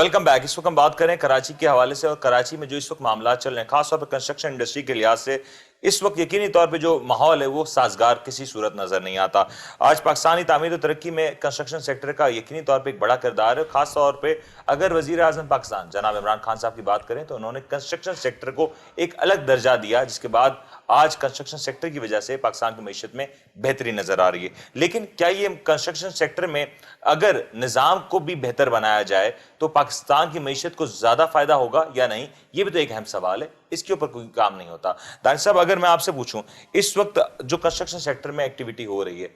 Welcome back. اس وقت ہم بات کریں کراچی کے حوالے سے, اور کراچی میں جو اس وقت معاملات چل رہے ہیں خاص طور پر کنسٹرکشن انڈسٹری کے لحاظ سے اس وقت یقینی طور پہ جو ماحول ہے وہ سازگار کسی صورت نظر نہیں آتا. آج پاکستانی تعمیر و ترقی میں کنسٹرکشن سیکٹر کا یقینی طور پہ ایک بڑا کردار ہے. خاص طور پہ اگر وزیر اعظم پاکستان جناب عمران خان صاحب کی بات کریں تو انہوں نے کنسٹرکشن سیکٹر کو ایک الگ درجہ دیا, جس کے بعد آج کنسٹرکشن سیکٹر کی وجہ سے پاکستان کی معیشت میں بہتری نظر آ رہی ہے. لیکن کیا یہ کنسٹرکشن سیکٹر میں اگر نظام کو بھی بہتر بنایا جائے تو پاکستان کی معیشت کو زیادہ فائدہ ہوگا یا نہیں, یہ بھی تو ایک اہم سوال ہے. اس کے اوپر کوئی کام نہیں ہوتا. دانش صاحب, اگر میں آپ سے پوچھوں اس وقت جو کنسٹرکشن سیکٹر میں ایکٹیویٹی ہو رہی ہے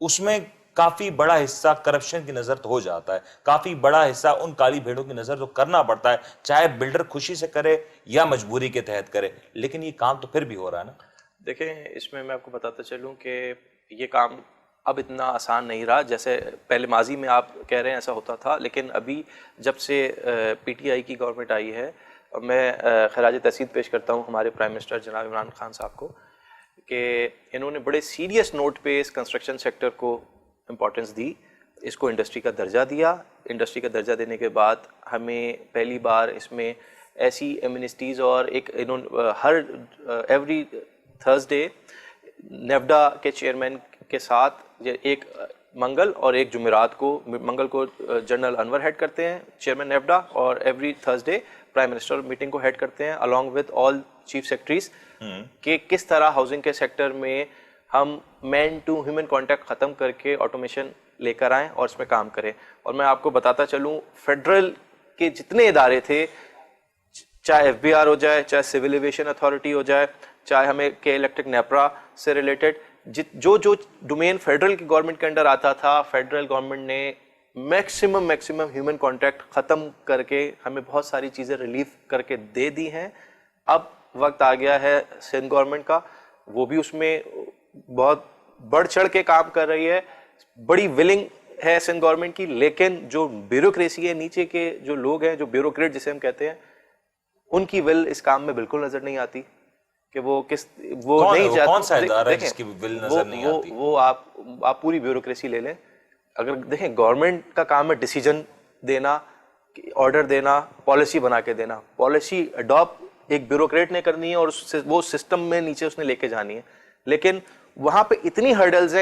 اس میں کافی بڑا حصہ کرپشن کی نظر تو ہو جاتا ہے, کافی بڑا حصہ ان کالی بھیڑوں کی نظر تو کرنا پڑتا ہے, چاہے بلڈر خوشی سے کرے یا مجبوری کے تحت کرے, لیکن یہ کام تو پھر بھی ہو رہا ہے نا. دیکھیں, اس میں آپ کو بتاتا چلوں کہ یہ کام اب اتنا آسان نہیں رہا جیسے پہلے ماضی میں آپ کہہ رہے ہیں ایسا ہوتا تھا. لیکن ابھی جب سے پی ٹی آئی کی گورنمنٹ آئی ہے, میں خراج تحسین پیش کرتا ہوں ہمارے پرائم منسٹر جناب عمران خان صاحب کو کہ انہوں نے بڑے سیریس نوٹ پہ اس کنسٹرکشن سیکٹر کو امپورٹنس دی, اس کو انڈسٹری کا درجہ دیا. انڈسٹری کا درجہ دینے کے بعد ہمیں پہلی بار اس میں ایسی ایمنسٹیز اور ایک ہر ایوری تھرسڈے نیفڈا کے چیئرمین کے ساتھ ایک منگل اور ایک جمعرات کو, منگل کو جنرل انور ہیڈ کرتے ہیں چیئرمین نیفڈا, اور every Thursday prime minister meeting کو ہیڈ کرتے ہیں along with all chief secretaries, کہ کس طرح ہاؤسنگ کے سیکٹر میں ہم مین ٹو ہیومن کانٹیکٹ ختم کر کے آٹومیشن لے کر آئیں اور اس میں کام کریں. اور میں آپ کو بتاتا چلوں فیڈرل کے جتنے ادارے تھے, چاہے ایف بی آر ہو جائے, چاہے سول ایویشن اتھارٹی ہو جائے, چاہے ہمیں کے الیکٹرک نیپرا سے ریلیٹڈ جو ڈومین فیڈرل کی گورنمنٹ کے انڈر آتا تھا, فیڈرل گورنمنٹ نے میکسیمم ہیومن کانٹیکٹ ختم کر کے ہمیں بہت ساری چیزیں ریلیف کر کے دے دی ہیں. اب وقت آ گیا ہے سندھ گورنمنٹ کا, وہ بھی اس میں بہت بڑھ چڑھ کے کام کر رہی ہے, بڑی ولنگ ہے سندھ گورنمنٹ کی. لیکن جو بیوروکریسی ہے, نیچے کے جو لوگ ہیں, جو بیوروکریٹ جسے ہم کہتے ہیں, ان کی ول اس کام میں بالکل نظر نہیں آتی کہ وہ نہیں چاہتے. کون سا ادارہ ہے جس کی ول نظر نہیں آتی؟ وہ آپ پوری بیوروکریسی لے لیں. اگر دیکھیں, گورنمنٹ کا کام ہے ڈیسیجن دینا, آرڈر دینا, پالیسی بنا کے دینا. پالیسی اڈاپٹ ایک بیوروکریٹ نے کرنی ہے اور وہ سسٹم میں نیچے اس نے لے کے جانی ہے. لیکن وہاں پہ اتنی ہرڈلز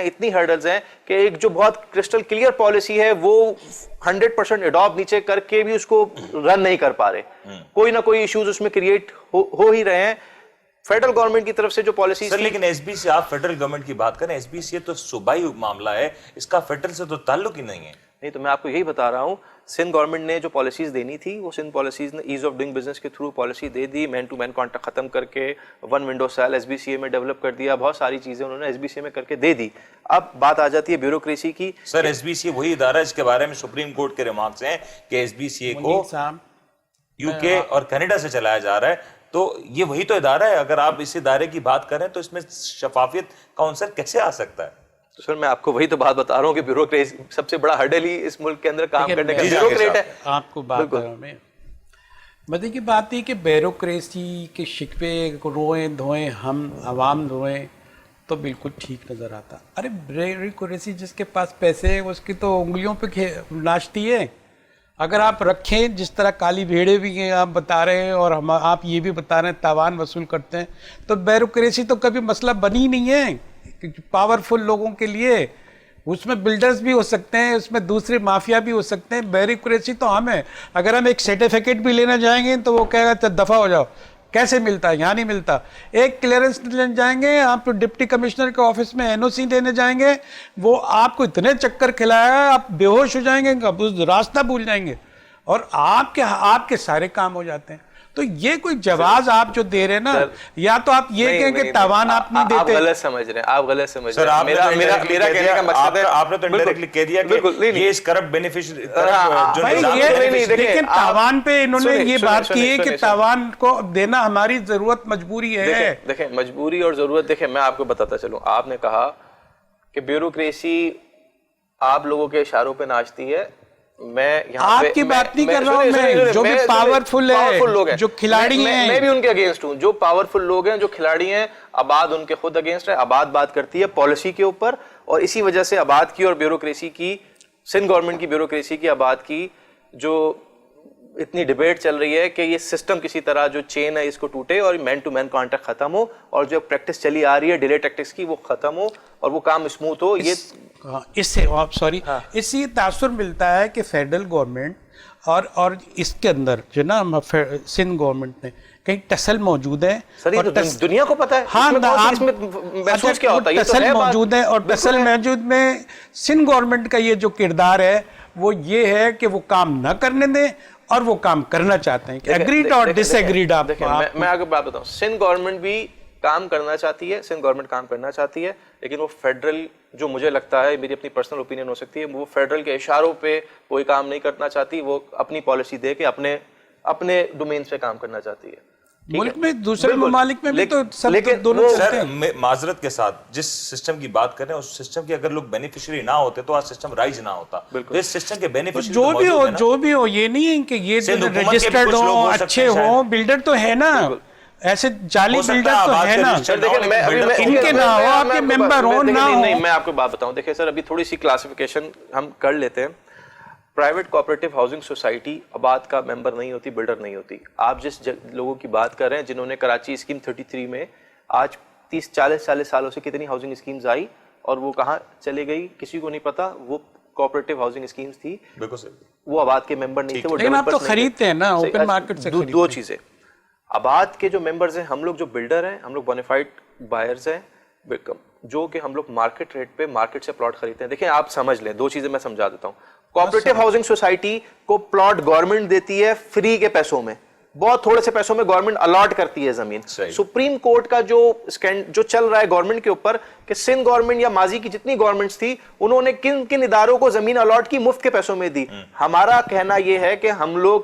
ہیں کہ ایک جو بہت کرسٹل کلیئر پالیسی ہے وہ 100% اڈاپٹ نیچے کر کے بھی اس کو رن نہیں کر پا رہے. کوئی نہ کوئی ایشوز اس میں کریٹ ہو ہی رہے ہیں فیڈرل گورنمنٹ کی طرف سے جو پالیسی. سر لیکن ایس بی سی, آپ فیڈرل گورنمنٹ کی بات کریں, ایس بی سی تو صوبائی معاملہ ہے, اس کا فیڈرل سے تو تعلق ہی نہیں ہے. نہیں, تو میں آپ کو یہی بتا رہا ہوں, سندھ گورنمنٹ نے جو پالیسیز دینی تھی وہ سندھ پالیسیز نے ایز آف ڈوئنگ بزنس کے تھرو پالیسی دے دی, مین ٹو مین کانٹیکٹ ختم کر کے one window cell S B C A میں ڈیولپ کر دیا. بہت ساری چیزیں انہوں نے ایس بی سی اے میں کر کے دے دی. اب بات آ جاتی ہے بیوروکریسی کی. سر ایس بی سی اے وہی ادارہ ہے جس کے بارے میں سپریم کورٹ کے ریمارکس ہیں کہ ایس بی سی اے کو یو کے اور کینیڈا سے چلایا جا رہا ہے, تو یہ وہی تو ادارہ ہے. اگر آپ اس ادارے کی بات کریں تو اس میں شفافیت کا عنصر کیسے آ سکتا ہے؟ تو سر میں آپ کو وہی تو بات بتا رہا ہوں کہ بیوروکریسی سب سے بڑا ہرڈل ہی اس ملک کے اندر کام کرنے کا بیوروکریٹ ہے. آپ کو بات کر رہا ہوں میں, مدی کی بات یہ کہ بیوروکریسی کے شکوے روئیں دھوئیں ہم عوام دھوئیں تو بالکل ٹھیک نظر آتا. ارے بیوروکریسی جس کے پاس پیسے اس کی تو انگلیوں پہ ناچتی ہے. اگر آپ رکھیں جس طرح کالی بھیڑے بھی ہیں آپ بتا رہے ہیں, اور آپ یہ بھی بتا رہے ہیں تاوان وصول کرتے ہیں, تو بیوروکریسی تو کبھی مسئلہ بنی نہیں ہے پاورفل لوگوں کے لیے. اس میں بلڈرز بھی ہو سکتے ہیں, اس میں دوسرے مافیا بھی ہو سکتے ہیں. بیوروکریسی تو ہم ہے. اگر ہم ایک سرٹیفکیٹ بھی لینا جائیں گے تو وہ کہے گا دفعہ ہو جاؤ. کیسے ملتا ہے؟ یہاں نہیں ملتا. ایک کلیئرنس لینے جائیں گے آپ ڈپٹی کمشنر کے آفس میں این او سی لینے جائیں گے, وہ آپ کو اتنے چکر کھلائے گا آپ بے ہوش ہو جائیں گے, راستہ بھول جائیں گے, اور آپ کے سارے کام ہو جاتے ہیں. تو یہ کوئی جواز آپ جو دے رہے ہیں نا, یا تو آپ یہ کہیں کہ تاوان آپ نہیں دیتے. آپ غلط سمجھ رہے ہیں, آپ غلط سمجھ رہے ہیں. میرا کہنے کا مقصد ہے, آپ نے تو انڈائریکٹلی کہہ دیا کہ یہ اس کرپٹ بینیفیشری لیکن تاوان پہ انہوں نے یہ بات کی ہے کہ تاوان کو دینا ہماری ضرورت مجبوری ہے. دیکھیں مجبوری اور ضرورت, دیکھیں میں آپ کو بتاتا چلوں. آپ نے کہا کہ بیوروکریسی آپ لوگوں کے اشاروں پہ ناچتی ہے. میں یہاں آپ کی بات نہیں کر رہا ہوں میں, جو بھی پاورفل ہے, جو کھلاڑی ہیں, میں بھی ان کے اگینسٹ ہوں. جو پاورفل لوگ ہیں, جو کھلاڑی ہیں, آباد ان کے خود اگینسٹ ہے. آباد بات کرتی ہے پالیسی کے اوپر, اور اسی وجہ سے آباد کی اور بیوروکریسی کی, سندھ گورنمنٹ کی بیوروکریسی کی, آباد کی جو اتنی ڈیبیٹ چل رہی ہے کہ یہ سسٹم کسی طرح جو چین ہے اس کو ٹوٹے اور مین ٹو مین کانٹیکٹ ختم ہو اور جو پریکٹس چلی آ رہی ہے ڈیلے ٹیکٹکس کی وہ ختم ہو اور وہ کام اسموتھ ہو. یہ اس سے اس سے یہ تاثر ملتا ہے کہ فیڈرل گورنمنٹ اور اس کے اندر جو نا سندھ گورنمنٹ نے کہیں ٹسل موجود ہے. سر یہ تو دنیا کو پتا ہے. ہاں اس میں محسوس کیا ہوتا ہے؟ یہ تو ٹسل ہے موجود ہے اور ٹسل موجود میں سندھ گورنمنٹ کا یہ جو کردار ہے وہ یہ ہے کہ وہ کام نہ کرنے دیں اور وہ کام کرنا چاہتے ہیں کہ ایگریڈ اور ڈس ایگریڈ. آپ میں آپ کو بات بتاؤں, سندھ گورنمنٹ بھی کام کرنا چاہتی ہے, سندھ گورنمنٹ کام کرنا چاہتی ہے, لیکن وہ فیڈرل جو مجھے لگتا ہے, میری اپنی پرسنل اوپینین ہو سکتی ہے, وہ فیڈرل کے اشاروں پہ کوئی کام نہیں کرنا چاہتی, وہ اپنی پالیسی دے کے اپنے ڈومینز پہ کام کرنا چاہتی ہے. ملک میں دوسرے ممالک میں بھی تو سب دونوں چلتے ہیں. معذرت کے ساتھ جس سسٹم کی بات کریں اس سسٹم کے اگر لوگ بینیفیشری نہ ہوتے تو آج سسٹم رائج نہ ہوتا. اس سسٹم کے بینیفیشری جو بھی ہو یہ نہیں ہے کہ یہ رجسٹرڈ ہوں, اچھے ہوں, بلڈر تو ہے نا, ایسے جعلی بلڈر تو ہے نا, ان کے نہ ہو, آپ کے ممبر ہوں نہ ہو. نہیں, میں آپ کو بات بتاؤں, دیکھیں سر ابھی تھوڑی سی کلاسیفیکیشن ہم کر لیتے ہیں. پرائیویٹ کوآپریٹو ہاؤسنگ سوسائٹی آباد کا ممبر نہیں ہوتی, بلڈر نہیں ہوتی. آپ جس لوگوں کی بات کر رہے ہیں جنہوں نے کراچی اسکیم 33 میں آج 30-40 سالوں سے کتنی ہاؤسنگ اسکیمز آئی اور وہ کہاں چلے گئی کسی کو نہیں پتا. وہ کوآپریٹو ہاؤسنگ اسکیمز تھی, وہ آباد کے ممبر نہیں تھے, وہ لیکن آپ تو خریدتے ہیں نا اوپن مارکیٹ سے. دو چیزیں, آباد کے جو ممبرز ہیں, ہم لوگ جو بلڈر ہیں, ہم لوگ بونیفائڈ بائرز ہیں, جو کہ ہم لوگ مارکیٹ ریٹ پہ مارکیٹ سے پلاٹ خریدتے ہیں. دیکھیں آپ سمجھ لیں, دو چیزیں میں سمجھا دیتا ہوں. کوآپریٹو ہاؤسنگ سوسائٹی کو پلاٹ گورنمنٹ دیتی ہے فری کے پیسوں میں, بہت تھوڑے سے پیسوں میں گورنمنٹ الاٹ کرتی ہے زمین. سپریم کورٹ کا جو چل رہا ہے گورنمنٹ کے اوپر کہ سندھ گورنمنٹ یا ماضی کی جتنی گورنمنٹس تھی انہوں نے کن کن اداروں کو زمین الاٹ کی, مفت کے پیسوں میں دی. ہمارا کہنا یہ ہے کہ ہم لوگ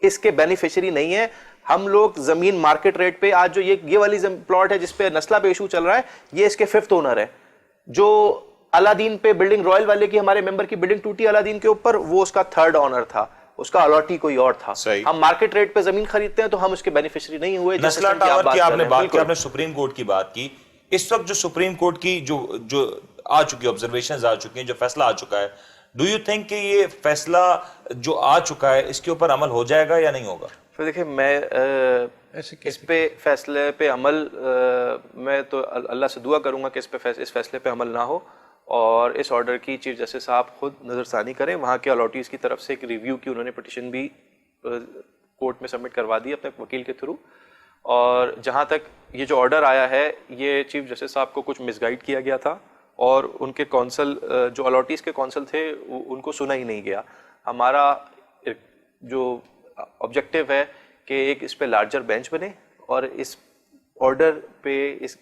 اس کے بینیفیشری نہیں ہیں. ہم لوگ زمین مارکیٹ ریٹ پہ, آج جو یہ والی پلاٹ ہے جس پہ نسلہ پہ ایشو چل رہا ہے, یہ اس کے 5th اونر ہے. جو الادین پہ بلڈنگ رائل والے کی ہمارے ممبر کی بلڈنگ ٹوٹی الادین کے اوپر, وہ اس کا 3rd اونر تھا, اس کا الاٹی کوئی اور تھا. ہم مارکیٹ ریٹ پہ زمین خریدتے ہیں تو ہم اس کے بینیفیشری نہیں ہوئے. نسلہ ٹاور کی آپ نے بات کی, آپ نے سپریم کورٹ کی بات کی. اس وقت جو سپریم کورٹ کی جو آ چکی آبزرویشنز آ چکی ہیں, جو فیصلہ آ چکا ہے, ڈو یو تھنک کہ یہ فیصلہ جو آ چکا ہے اس کے اوپر عمل ہو جائے گا یا نہیں ہوگا؟ پھر دیکھیں میں اس پہ فیصلے پہ عمل, میں تو اللہ سے دعا کروں گا کہ اس فیصلے پہ عمل نہ ہو اور اس آرڈر کی چیف جسٹس صاحب خود نظر ثانی کریں. وہاں کے الاٹیز کی طرف سے ایک ریویو کی انہوں نے پٹیشن بھی کورٹ میں سبمٹ کروا دی اپنے وکیل کے تھرو. اور جہاں تک یہ جو آرڈر آیا ہے یہ چیف جسٹس صاحب کو کچھ مس گائڈ کیا گیا تھا اور ان کے کونسل جو الاٹیز کے کونسل تھے ان کو سنا ہی نہیں گیا. ہمارا جو آبجیکٹو ہے کہ ایک اس پہ لارجر بینچ بنے اور اس آرڈر پہ, اس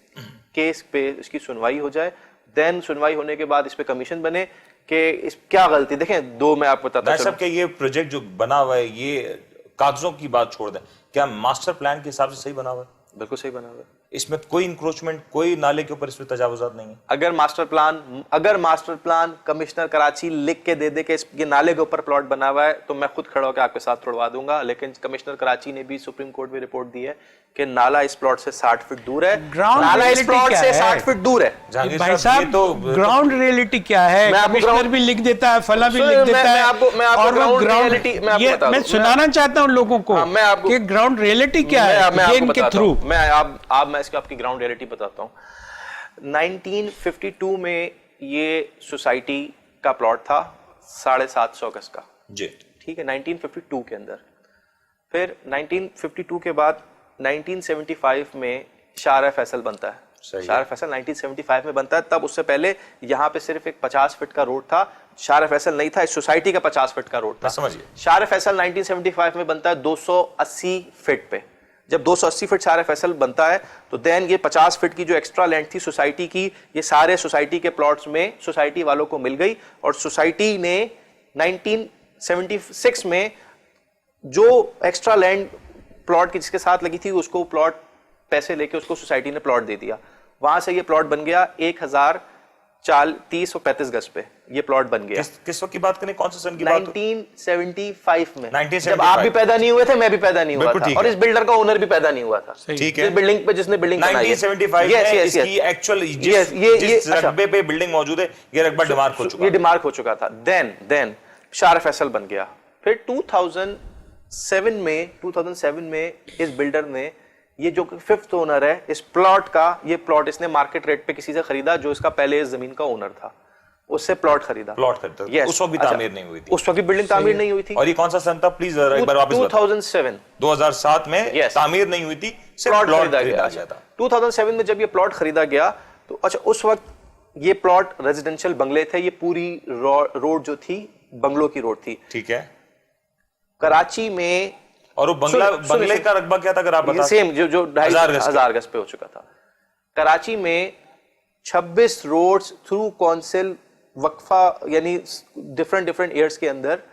کیس پہ اس کی سنوائی ہو جائے. دین سنوائی ہونے کے بعد اس پہ کمیشن بنے کہ اس کیا غلطی. دیکھیں دو میں آپ کو بتاتا ہوں کہ یہ پروجیکٹ جو بنا ہوا ہے یہ کاغذوں کی بات چھوڑ دیں, کیا ماسٹر پلان کے حساب سے صحیح بنا ہوا ہے؟ بالکل صحیح بنا ہوا ہے. اس میں کوئی انکروچمنٹ, کوئی نالے کے اوپر اس میں تجاوزات نہیں ہے. اگر ماسٹر پلان کمشنر کراچی لکھ کے دے دے کہ یہ نالے کے اوپر پلاٹ بنا ہوا ہے تو میں خود کھڑا ہو کے آپ کے ساتھ توڑوا دوں گا. لیکن کمشنر کراچی نے بھی سپریم کورٹ میں رپورٹ دی ہے کہ نالا اس پلاٹ سے 60 فٹ دور ہے, نالا اس پلاٹ سے 60 فٹ دور ہے. بھائی صاحب گراؤنڈ ریئلٹی کیا ہے؟ کمشنر بھی لکھ دیتا ہے, فلاں بھی لکھ دیتا ہے, اور وہ گراؤنڈ, میں سنانا چاہتا ہوں لوگوں کو کہ گراؤنڈ ریئلٹی کیا ہے یہ ان کے تھرو. میں اس کو آپ کی گراؤنڈ ریئلٹی بتاتا ہوں. 1952 میں یہ سوسائٹی کا پلاٹ تھا 750 گز کا, جی ٹھیک ہے, 1952 کے اندر. پھر 1952 کے بعد 1975 میں شارع فیصل بنتا ہے. شارع فیصل 1975 میں بنتا ہے. تب اس سے پہلے یہاں پہ صرف ایک 50 فٹ کا روڈ تھا, شارع فیصل نہیں تھا, اس سوسائٹی کا 50 فٹ کا روڈ تھا. شارع فیصل 1975 میں بنتا ہے 280 فٹ پہ. جب 280 فٹ شارع فیصل بنتا ہے تو دین یہ 50 فٹ کی جو ایکسٹرا لینڈ تھی سوسائٹی کی, یہ سارے سوسائٹی کے پلاٹس میں سوسائٹی والوں کو مل گئی. اور سوسائٹی نے 1976 میں جو ایکسٹرا لینڈ پلاٹ کی جس کے ساتھ لگی تھی اس کو پلاٹ پیسے لے کے اس کو سوسائٹی نے پلاٹ دے دیا. وہاں سے یہ پلاٹ بن گیا 1030-35 گز پہ یہ پلاٹ بن گیا. کس وقت کی بات کریں, کون سے سن کی بات؟ 1975 میں, جب آپ بھی پیدا نہیں ہوئے تھے, میں بھی پیدا نہیں ہوا تھا, اور اس بلڈر کا اونر بھی پیدا نہیں ہوا تھا. ٹھیک ہے, بلڈنگ پہ جس نے بلڈنگ بنائی ہے 1975 میں اس کی ایکچوئل جس رقبے پہ بلڈنگ موجود ہے یہ رقبہ ڈیمارک ہو چکا, یہ ڈیمارک ہو چکا تھا. دین شارع فیصل بن گیا. پھر 7 میں 2007 میں اس بلڈر نے یہ جو 5th اونر ہے اس پلاٹ کا، یہ پلاٹ اس نے مارکیٹ ریٹ پہ کسی سے خریدا جو اس کا پہلے اس زمین کا اونر تھا، اس سے پلاٹ خریدا. اس وقت بھی تعمیر نہیں ہوئی تھی، اس وقت بھی بلڈنگ تعمیر نہیں ہوئی تھی. اور یہ کون سا سن تھا پلیز ایک بار واپس 2007 میں تعمیر نہیں ہوئی تھی، پلاٹ خریدا گیا. 2007 میں جب یہ پلاٹ خریدا گیا تو اچھا اس وقت یہ پلاٹ ریزیڈینشیل بنگلے تھے، یہ پوری روڈ جو تھی بنگلوں کی روڈ تھی. ٹھیک ہے. کراچی میں اور وہ بنگلے کا رقبہ کیا تھا اگر آپ بتا؟ سیم جو 2,500 گز پہ ہو چکا تھا. کراچی میں 26 روڈز تھرو کونسل وقفہ یعنی ڈفرنٹ ایئرس کے اندر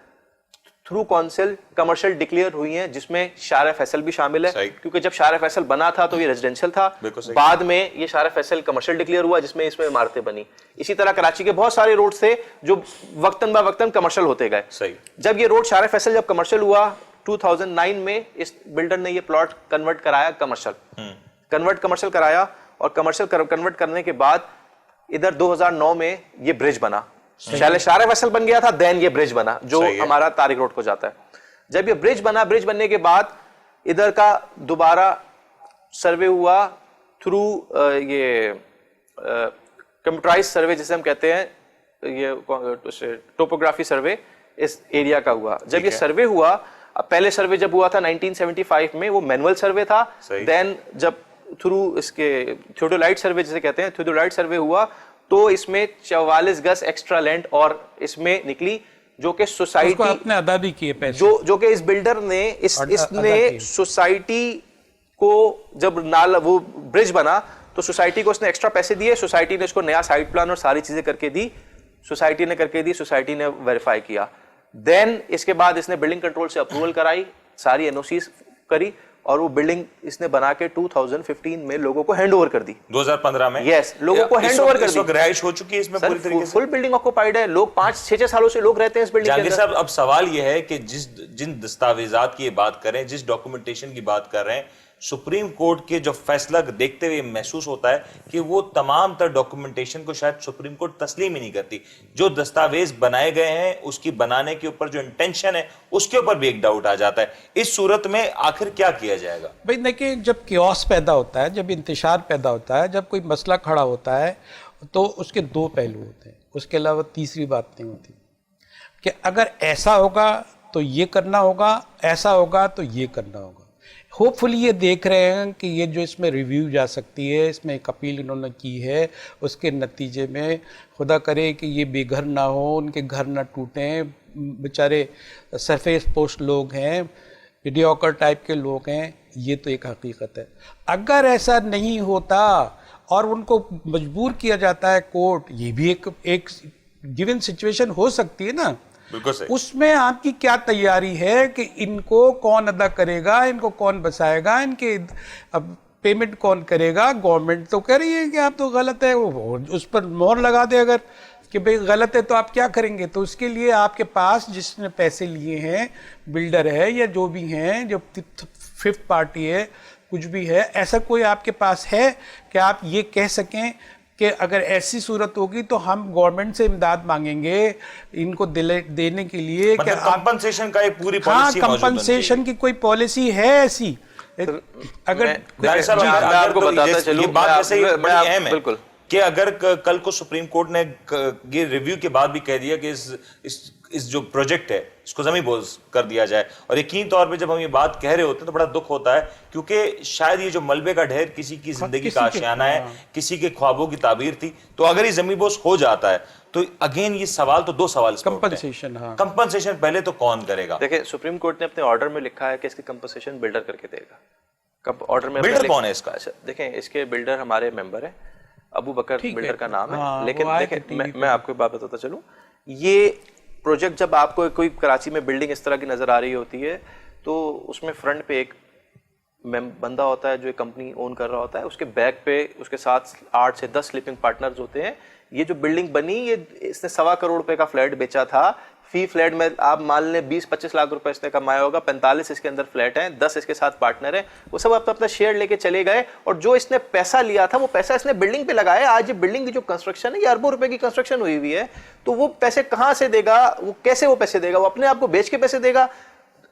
تھرو کونسل کمرشل ڈکلیئر ہوئی ہیں، جس میں شارع فیصل بھی شامل ہے، کیونکہ جب شارع فیصل بنا تھا تو یہ ریزیڈینشیل تھا، بعد میں یہ شارع فیصل کمرشل ڈکلیئر ہوا جس میں اس میں عمارتیں بنی. اسی طرح کراچی کے بہت سارے روڈ تھے جو وقتاً با وقتاً کمرشل ہوتے گئے. جب یہ روڈ شارع فیصل جب کمرشل ہوا 2009 میں اس بلڈر نے یہ پلاٹ کنورٹ کرایا کمرشل کرایا، اور کمرشل کنورٹ کرنے کے بعد ادھر 2009 میں یہ برج بنا. پہلے شارع فیصل بن گیا تھا، دین یہ برج بنا جو ہمارا طارق روڈ کو جاتا ہے. جب یہ برج بنا، برج بننے کے بعد ادھر کا دوبارہ سروے ہوا تھرو یہ کمپیوٹرائز سروے جسے ہم کہتے ہیں، یہ ٹوپوگرافی سروے اس ایریا کا ہوا. جب یہ سروے ہوا، پہلے سروے جب ہوا تھا 1975 میں وہ مینول سروے تھا، دین جب تھرو اس کے تھیوڈولائٹ سروے جسے کہتے ہیں تھیوڈولائٹ سروے ہوا تو اس میں 44 گز ایکسٹرا لینڈ اور اس میں نکلی جو کہ سوسائٹی اپنے ادا بھی کیے پیسے، جو کہ اس بلڈر نے اس نے سوسائٹی کو جب وہ برج بنا تو سوسائٹی کو اس نے ایکسٹرا پیسے دیے، سوسائٹی نے اس کو نیا سائٹ پلان اور ساری چیزیں کر کے دی، سوسائٹی نے ویریفائی کیا. دین اس کے بعد اس نے بلڈنگ کنٹرول سے اپروول کرائی، ساری این او سیز کری، اور وہ بلڈنگ اس نے بنا کے 2015 میں لوگوں کو ہینڈ اوور کر دی. 2015 میں یس لوگوں کو ہینڈ اوور کر دی. رہائش ہو چکی ہے اس میں پوری طریقے سے، فل بلڈنگ آکوپائیڈ ہے، لوگ 5-6 سالوں سے لوگ رہتے ہیں اس بلڈنگ کے اندر. جہانگیر صاحب اب سوال یہ ہے کہ جن دستاویزات کی بات کریں، جس ڈاکومنٹیشن کی بات کر رہے ہیں، سپریم کورٹ کے جو فیصلہ دیکھتے ہوئے محسوس ہوتا ہے کہ وہ تمام تر ڈاکومنٹیشن کو شاید سپریم کورٹ تسلیم ہی نہیں کرتی. جو دستاویز بنائے گئے ہیں اس کی بنانے کے اوپر جو انٹینشن ہے اس کے اوپر بھی ایک ڈاؤٹ آ جاتا ہے. اس صورت میں آخر کیا کیا جائے گا؟ بھائی دیکھیں، جب کیوس پیدا ہوتا ہے، جب انتشار پیدا ہوتا ہے، جب کوئی مسئلہ کھڑا ہوتا ہے تو اس کے 2 پہلو ہوتے ہیں، اس کے علاوہ تیسری بات نہیں ہوتی کہ اگر ایسا ہوگا تو یہ کرنا ہوگا، ایسا ہوگا تو یہ کرنا ہوگا. ہوپ فلی یہ دیکھ رہے ہیں کہ یہ جو اس میں ریویو جا سکتی ہے، اس میں ایک اپیل انہوں نے کی ہے، اس کے نتیجے میں خدا کرے کہ یہ بے گھر نہ ہو، ان کے گھر نہ ٹوٹیں، بیچارے سرفیس پوسٹ لوگ ہیں، میڈیوکر ٹائپ کے لوگ ہیں، یہ تو ایک حقیقت ہے. اگر ایسا نہیں ہوتا اور ان کو مجبور کیا جاتا ہے کورٹ، یہ بھی ایک گیون سچویشن ہو سکتی ہے نا. اس میں آپ کی کیا تیاری ہے کہ ان کو کون ادا کرے گا، ان کو کون بسائے گا، ان کے پیمنٹ کون کرے گا؟ گورنمنٹ تو کہہ رہی ہے کہ آپ تو غلط ہے، اس پر مہر لگا دے اگر کہ بھئی غلط ہے تو آپ کیا کریں گے. تو اس کے لیے آپ کے پاس جس نے پیسے لیے ہیں، بلڈر ہے یا جو بھی ہیں، جو 5th پارٹی ہے، کچھ بھی ہے، ایسا کوئی آپ کے پاس ہے کہ آپ یہ کہہ سکیں کہ اگر ایسی صورت ہوگی تو ہم گورنمنٹ سے امداد مانگیں گے ان کو دینے کے لیے کہ کمپنسیشن کا ایک پوری پالیسی موجود ہے؟ کمپنسیشن کی کوئی پالیسی ہے ایسی؟ اگر آپ کو بتاتا چلوں، یہ بات ویسے ہی بڑی اہم ہے کہ اگر کل کو سپریم کورٹ نے یہ ریویو کے بعد بھی کہہ دیا کہ اس جو پروجیکٹ ہے اس کو زمین بوز کر دیا جائے، اور یقینی طور پہ جب ہم یہ بات کہہ رہے ہوتے ہیں تو بڑا دکھ ہوتا ہے، کیونکہ شاید یہ جو ملبے کا ڈھیر کسی کی زندگی کا آشیانہ ہے، کسی کے خوابوں کی تعبیر تھی، تو اگر یہ زمین بوز ہو جاتا ہے تو اگین یہ سوال تو 2 سوال اس میں اٹھتے ہیں. کمپنسیشن پہلے تو کون کرے گا؟ دیکھیں سپریم کورٹ نے اپنے آرڈر میں لکھا ہے کہ اس کی کمپنسیشن بلڈر کر کے دے گا. آرڈر میں بلڈر کون ہے اس کا؟ دیکھیں اس کے بلڈر ہمارے ممبر ہیں، ابو بکر بلڈر کا نام ہے. لیکن دیکھیں میں آپ کو بات بتاتا چلوں، یہ پروجیکٹ جب آپ کو کوئی کراچی میں بلڈنگ اس طرح کی نظر آ رہی ہوتی ہے تو اس میں فرنٹ پہ ایک بندہ ہوتا ہے جو ایک کمپنی اون کر رہا ہوتا ہے، اس کے بیک پہ اس کے ساتھ 8 سے 10 سلیپنگ پارٹنرز ہوتے ہیں. یہ جو بلڈنگ بنی، یہ اس نے 1.25 کروڑ روپے کا فلیٹ بیچا تھا. فی فلیٹ میں آپ مان لیں 20-25 لاکھ روپے اس نے کمایا ہوگا. 45 اس کے اندر فلیٹ ہیں، 10 اس کے ساتھ پارٹنر ہیں. وہ سب اپنا شیئر لے کے چلے گئے، اور جو اس نے پیسہ لیا تھا وہ پیسہ اس نے بلڈنگ پہ لگایا. آج یہ بلڈنگ کی جو کنسٹرکشن ہے یہ اربوں روپے کی کنسٹرکشن ہوئی ہے. تو وہ پیسے کہاں سے دے گا؟ وہ کیسے وہ پیسے دے گا؟ وہ اپنے آپ کو بیچ کے پیسے دے گا؟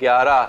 11,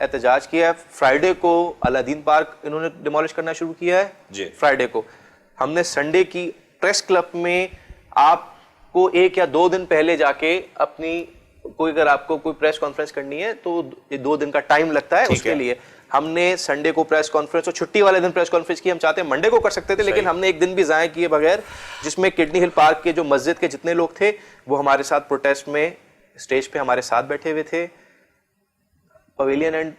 احتجاج کیا ہے. فرائیڈے کو الادین پارک انہوں نے ڈیمولش کرنا شروع کیا ہے جی. فرائیڈے کو. ہم نے سنڈے کی پریس کلب میں آپ کو 1 یا 2 دن پہلے جا کے اپنی اگر آپ کو کوئی پریس کانفرنس کرنی ہے تو 2 دن کا ٹائم لگتا ہے اس کے لیے. ہم نے سنڈے کو پریس کانفرنس اور چھٹی والے دن پریس کانفرنس کی. ہم چاہتے ہیں منڈے کو کر سکتے تھے لیکن ہم نے 1 دن بھی ضائع کیے بغیر, جس میں کڈنی ہل پارک کے جو مسجد کے جتنے لوگ تھے وہ ہمارے ساتھ پروٹیسٹ میں اسٹیج پہ ہمارے ساتھ بیٹھے ہوئے تھے. پویلین اینڈ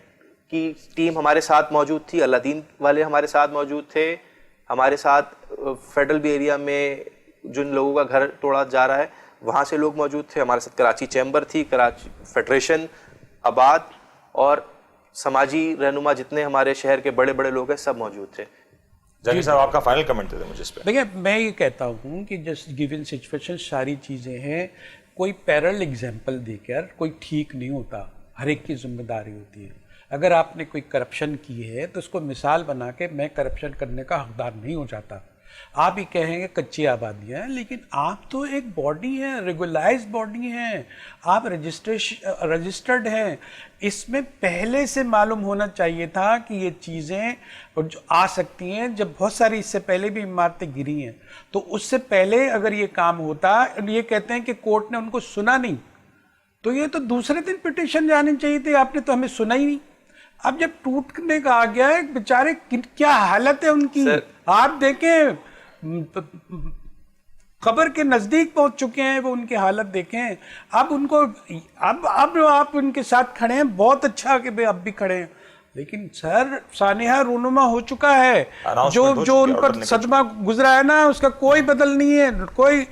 کی ٹیم ہمارے ساتھ موجود تھی, الادین والے ہمارے ساتھ موجود تھے, ہمارے ساتھ فیڈرل بھی ایریا میں جن لوگوں کا گھر توڑا جا رہا ہے وہاں سے لوگ موجود تھے, ہمارے ساتھ کراچی چیمبر تھی, کراچی فیڈریشن, آباد اور سماجی رہنما جتنے ہمارے شہر کے بڑے بڑے لوگ ہیں سب موجود تھے. جہانگیر صاحب آپ کا فائنل کمنٹ دے دیں مجھے اس پہ. دیکھیں میں یہ کہتا ہوں کہ جسٹ گیون سچویشن ساری چیزیں ہیں, کوئی پیرل اگزامپل دے کر کوئی ٹھیک نہیں ہوتا, ہر ایک کی ذمہ داری ہوتی ہے. اگر آپ نے کوئی کرپشن کی ہے تو اس کو مثال بنا کے میں کرپشن کرنے کا حقدار نہیں ہو جاتا. آپ ہی کہیں گے کچی آبادیاں ہیں, لیکن آپ تو ایک باڈی ہیں, ریگولائز باڈی ہیں, آپ رجسٹرڈ ہیں. اس میں پہلے سے معلوم ہونا چاہیے تھا کہ یہ چیزیں جو آ سکتی ہیں. جب بہت ساری اس سے پہلے بھی عمارتیں گری ہیں تو اس سے پہلے اگر یہ کام ہوتا, یہ کہتے ہیں کہ کورٹ نے ان کو سنا نہیں, تو یہ تو دوسرے دن پٹیشن جانی چاہیے تھی, آپ نے تو ہمیں سنا ہی نہیں. اب جب ٹوٹنے کا آ گیا ہے, بیچارے کیا حالت ہے ان کی, آپ دیکھیں قبر کے نزدیک پہنچ چکے ہیں وہ, ان کی حالت دیکھیں. اب ان کو اب آپ ان کے ساتھ کھڑے ہیں, بہت اچھا کہ اب بھی کھڑے ہیں, لیکن سر سانحہ رونما ہو چکا ہے. جو ان پر صدمہ گزرا ہے نا اس کا کوئی بدل نہیں ہے, کوئی,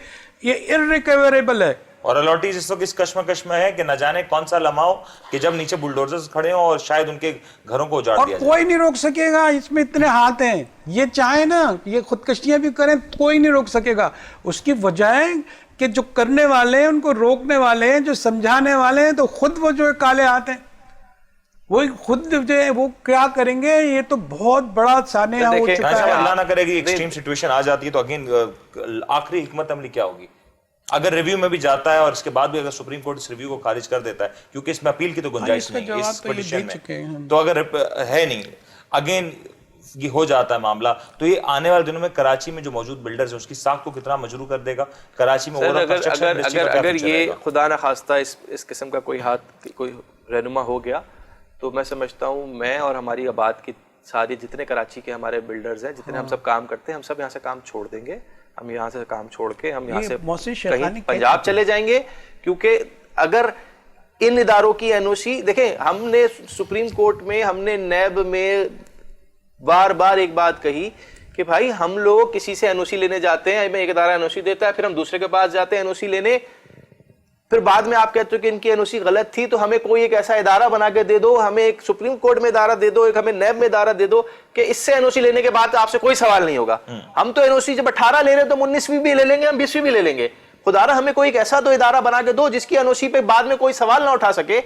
یہ irrecoverable ہے. اور الاٹیز اس وقت اس کشمکش میں ہے کہ نہ جانے کون سا لمحہ ہو کہ جب نیچے بلڈوزرز کھڑے ہوں اور شاید ان کے گھروں کو اجاڑ دیا جائے. کوئی نہیں روک سکے گا, اس میں اتنے ہاتھ ہیں. یہ چاہے نا یہ خودکشیاں بھی کریں, کوئی نہیں روک سکے گا. اس کی وجہ ہے کہ جو کرنے والے ہیں, ان کو روکنے والے ہیں, جو سمجھانے والے ہیں, تو خود وہ جو کالے ہاتھ ہیں, وہ خود جو ہے وہ کیا کریں گے. یہ تو بہت بڑا سانحہ ہو چکا ہے. اللہ نہ کرے گی ایکسٹریم سچویشن آ جاتی ہے تو اگین آخری حکمت عملی کیا ہوگی اگر ریویو میں بھی جاتا ہے اور اس کے بعد بھی اگر سپریم کورٹ اس ریویو کو خارج کر دیتا ہے, کیونکہ اس میں اپیل کی تو گنجائش نہیں ہے اس پٹیشن میں, تو اگر ہے نہیں اگین یہ ہو جاتا ہے معاملہ, تو یہ آنے والے دنوں میں کراچی میں جو موجود بلڈرز ہیں اس کی ساکھ کو کتنا مجروح کر دے گا. کراچی میں اگر یہ خدا نہ خواستہ اس قسم کا کوئی ہاتھ کوئی رہنما ہو گیا تو میں سمجھتا ہوں میں اور ہماری آباد کی ساری جتنے کراچی کے ہمارے بلڈرز ہیں, جتنے ہم سب کام کرتے ہیں, ہم سب یہاں سے کام چھوڑ دیں گے. ہم یہاں سے کام چھوڑ کے ہم یہاں سے کہیں پنجاب چلے جائیں گے, کیونکہ اگر ان اداروں کی این او سی دیکھیں, ہم نے سپریم کورٹ میں, ہم نے نیب میں بار بار ایک بات کہی کہ بھائی ہم لوگ کسی سے این او سی لینے جاتے ہیں, ہمیں ایک ادارہ این او سی دیتا ہے, پھر ہم دوسرے کے پاس جاتے ہیں این او سی لینے, پھر بعد میں آپ کہتے ہو کہ ان کی این او سی غلط تھی تو ہمیں کوئی ایک ایسا ادارہ بنا کے دے دو, ہمیں ایک سپریم کورٹ میں ادارہ دے دو, ایک ہمیں نیب میں ادارہ دے دو کہ اس سے این او سی لینے کے بعد آپ سے کوئی سوال نہیں ہوگا. ہم تو این او سی جب 18 لے رہے تو ہم 19ویں بھی لے لیں گے, ہم 20ویں بھی لے لیں گے. خدا را ہمیں کوئی ایک ایسا تو ادارہ بنا کے دو جس کی این او سی پہ بعد میں کوئی سوال نہ اٹھا سکے.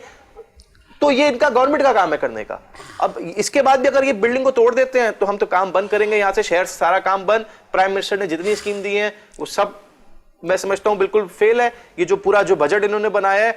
تو یہ ان کا گورنمنٹ کا کام ہے کرنے کا. اب اس کے بعد بھی اگر یہ بلڈنگ کو توڑ دیتے ہیں تو ہم تو کام بند کریں گے یہاں سے, شہر سے سارا کام بند. پرائم منسٹر نے جتنی اسکیم دی ہیں وہ سب میں سمجھتا ہوں بالکل فیل ہے. یہ جو پورا جو بجٹ انہوں نے بنایا ہے,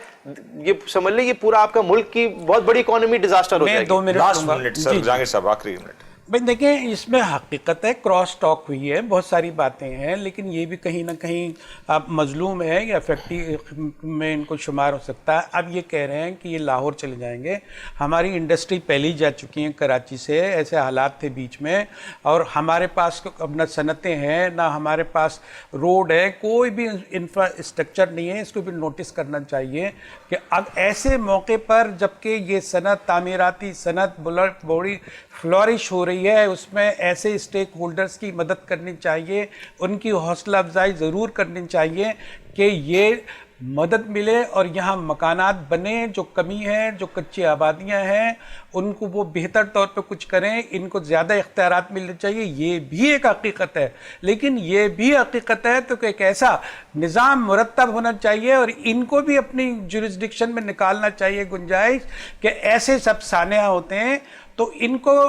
یہ سمجھ لیں یہ پورا آپ کا ملک کی بہت بڑی اکانومی ڈیزاسٹر ہو جائے گی. 2 منٹ سر جہانگیر صاحب آخری منٹ. بھائی دیکھیں اس میں حقیقت ہے, کراس ٹاک ہوئی ہے, بہت ساری باتیں ہیں, لیکن یہ بھی کہیں نہ کہیں آپ مظلوم ہے یا افیکٹو میں ان کو شمار ہو سکتا ہے. اب یہ کہہ رہے ہیں کہ یہ لاہور چلے جائیں گے. ہماری انڈسٹری پہلی جا چکی ہیں کراچی سے, ایسے حالات تھے بیچ میں, اور ہمارے پاس نہ صنعتیں ہیں نہ ہمارے پاس روڈ ہے, کوئی بھی انفراسٹرکچر نہیں ہے. اس کو بھی نوٹس کرنا چاہیے کہ اب ایسے موقع پر جب کہ یہ صنعت تعمیراتی صنعت بڑی فلورش ہو رہی ہے, اس میں ایسے اسٹیک ہولڈرز کی مدد کرنی چاہیے, ان کی حوصلہ افزائی ضرور کرنی چاہیے کہ یہ مدد ملے اور یہاں مکانات بنے. جو کمی ہے, جو کچی آبادیاں ہیں, ان کو وہ بہتر طور پہ کچھ کریں, ان کو زیادہ اختیارات ملنے چاہیے. یہ بھی ایک حقیقت ہے, لیکن یہ بھی حقیقت ہے تو کہ ایک ایسا نظام مرتب ہونا چاہیے اور ان کو بھی اپنی جورسڈکشن میں نکالنا چاہیے گنجائش کہ ایسے سب سانحہ ہوتے ہیں تو ان کو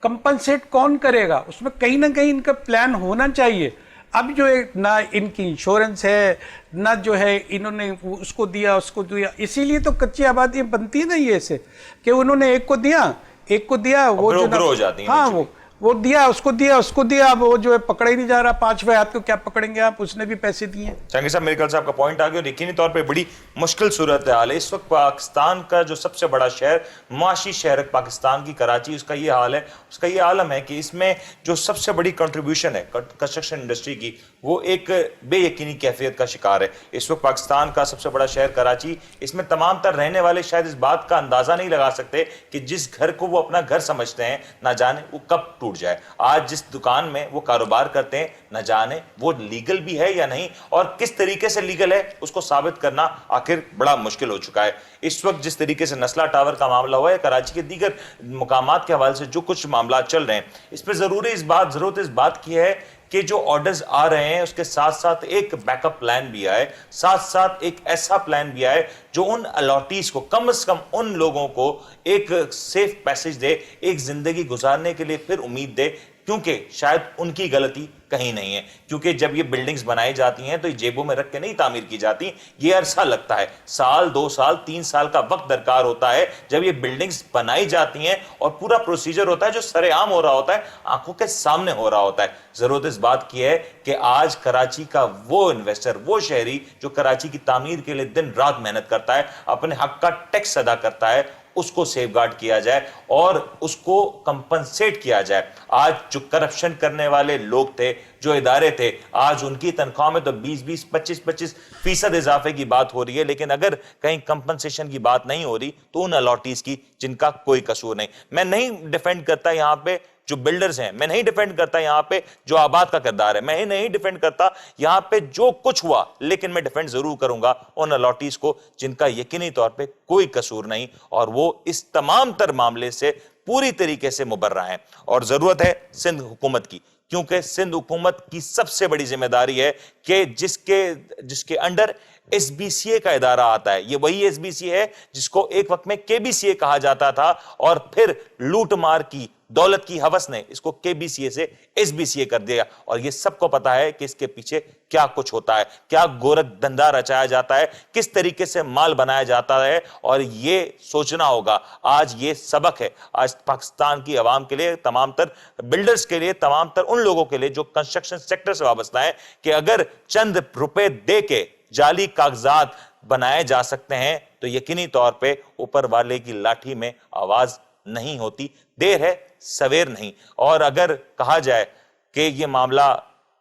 کمپنسیٹ کون کرے گا. اس میں کہیں نہ کہیں ان کا پلان ہونا چاہیے. اب جو ہے نہ ان کی انشورنس ہے، نہ جو ہے انہوں نے اس کو دیا اس کو دیا، اسی لیے تو کچی آبادیاں بنتی ہیں نا یہ ایسے کہ انہوں نے ایک کو دیا وہ جو گرو ہو جاتی ہیں، ہاں وہ دیا اس کو دیا اب وہ جو ہے پکڑا ہی نہیں جا رہا، پانچویں ہاتھ کو کیا پکڑیں گے آپ، اس نے بھی پیسے دیے ہیں۔ جہانگیر صاحب میرے خیال سے آپ کا پوائنٹ آ گیا، اور یقینی طور پہ بڑی مشکل صورتحال ہے اس وقت۔ پاکستان کا جو سب سے بڑا شہر، معاشی شہر پاکستان کی کراچی، اس کا یہ حال ہے، اس کا یہ عالم ہے کہ اس میں جو سب سے بڑی کنٹریبیوشن ہے کنسٹرکشن انڈسٹری کی، وہ ایک بے یقینی کیفیت کا شکار ہے۔ اس وقت پاکستان کا سب سے بڑا شہر کراچی، اس میں تمام تر رہنے والے شاید اس بات کا اندازہ نہیں لگا سکتے کہ جس گھر کو وہ اپنا گھر سمجھتے ہیں نہ جانے وہ کب ٹوٹ جائے۔ آج جس دکان میں وہ کاروبار کرتے ہیں نہ جانے وہ لیگل بھی ہے یا نہیں، اور کس طریقے سے لیگل ہے اس کو ثابت کرنا آخر بڑا مشکل ہو چکا ہے۔ اس وقت جس طریقے سے نسلہ ٹاور کا معاملہ ہوا ہے، کراچی کے دیگر مقامات کے حوالے سے جو کچھ معاملات چل رہے ہیں، اس پہ ضرورت اس بات کی ہے کہ جو آرڈرز آ رہے ہیں اس کے ساتھ ساتھ ایک بیک اپ پلان بھی آئے، ساتھ ساتھ ایک ایسا پلان بھی آئے جو ان الاٹیز کو، کم از کم ان لوگوں کو ایک سیف پیسج دے، ایک زندگی گزارنے کے لیے پھر امید دے، کیونکہ شاید ان کی غلطی کہیں نہیں ہے۔ کیونکہ جب یہ بلڈنگز بنائی جاتی ہیں تو یہ جیبوں میں رکھ کے نہیں تعمیر کی جاتی، یہ عرصہ لگتا ہے، سال 2 سال 3 سال کا وقت درکار ہوتا ہے جب یہ بلڈنگز بنائی جاتی ہیں، اور پورا پروسیجر ہوتا ہے جو سر عام ہو رہا ہوتا ہے، آنکھوں کے سامنے ہو رہا ہوتا ہے۔ ضرورت اس بات کی ہے کہ آج کراچی کا وہ انویسٹر، وہ شہری جو کراچی کی تعمیر کے لیے دن رات محنت کرتا ہے، اپنے حق کا ٹیکس ادا کرتا ہے، اس کو سیف گارڈ کیا جائے اور اس کو کمپنسیٹ کیا جائے۔ آج جو کرپشن کرنے والے لوگ تھے، جو ادارے تھے، آج ان کی تنخواہ میں تو 20 25% اضافے کی بات ہو رہی ہے، لیکن اگر کہیں کمپنسیشن کی بات نہیں ہو رہی تو ان الاٹیز کی جن کا کوئی قصور نہیں۔ میں نہیں ڈیفینڈ کرتا یہاں پہ جو بلڈرز ہیں، میں نہیں ڈیفینڈ کرتا یہاں پہ جو آباد کا کردار ہے، میں نہیں ڈیفینڈ کرتا یہاں پہ جو کچھ ہوا، لیکن میں ڈیفینڈ ضرور کروں گا ان الاٹیز کو جن کا یقینی طور پہ کوئی قصور نہیں، اور وہ اس تمام تر معاملے سے پوری طریقے سے مبرہ ہیں۔ اور ضرورت ہے سندھ حکومت کی، کیونکہ سندھ حکومت کی سب سے بڑی ذمہ داری ہے کہ جس کے انڈر ایس بی سی اے کا ادارہ آتا ہے، یہ وہی ایس بی سی اے ہے جس کو ایک وقت میں کے بی سی اے کہا جاتا تھا، اور پھر لوٹ مار کی، دولت کی ہوس نے اس کو کے بی سی اے سے ایس بی سی اے کر دیا، اور یہ سب کو پتا ہے کہ اس کے پیچھے کیا کچھ ہوتا ہے، کیا گورکھ دھندا رچایا جاتا ہے، کس طریقے سے مال بنایا جاتا ہے۔ اور یہ سوچنا ہوگا، آج یہ سبق ہے آج پاکستان کی عوام کے لیے، تمام تر بلڈرز کے لیے، تمام تر ان لوگوں کے لیے جو کنسٹرکشن سیکٹر سے وابستہ ہیں، کہ اگر چند روپے دے کے جعلی کاغذات بنائے جا سکتے ہیں تو یقینی طور پہ اوپر والے کی لاٹھی میں آواز نہیں ہوتی، دیر ہے سویر نہیں۔ اور اگر کہا جائے کہ یہ معاملہ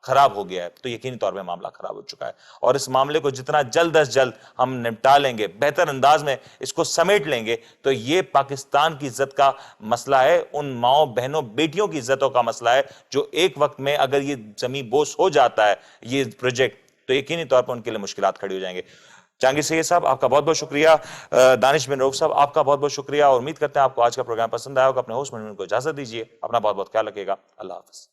خراب ہو گیا ہے تو یقینی طور پہ معاملہ خراب ہو چکا ہے، اور اس معاملے کو جتنا جلد از جلد ہم نمٹا لیں گے، بہتر انداز میں اس کو سمیٹ لیں گے، تو یہ پاکستان کی عزت کا مسئلہ ہے، ان ماؤں بہنوں بیٹیوں کی عزتوں کا مسئلہ ہے، جو ایک وقت میں اگر یہ زمین بوس ہو جاتا ہے یہ پروجیکٹ، تو یقینی طور پر ان کے لیے مشکلات کھڑی ہو جائیں گے۔ جہانگیر سید صاحب آپ کا بہت بہت شکریہ، دانش بن روف صاحب آپ کا بہت بہت شکریہ، اور امید کرتے ہیں آپ کو آج کا پروگرام پسند آیا ہوگا۔ اپنے ہوسٹ منٹ کو اجازت دیجیے، اپنا بہت بہت خیال رکھیے گا، اللہ حافظ۔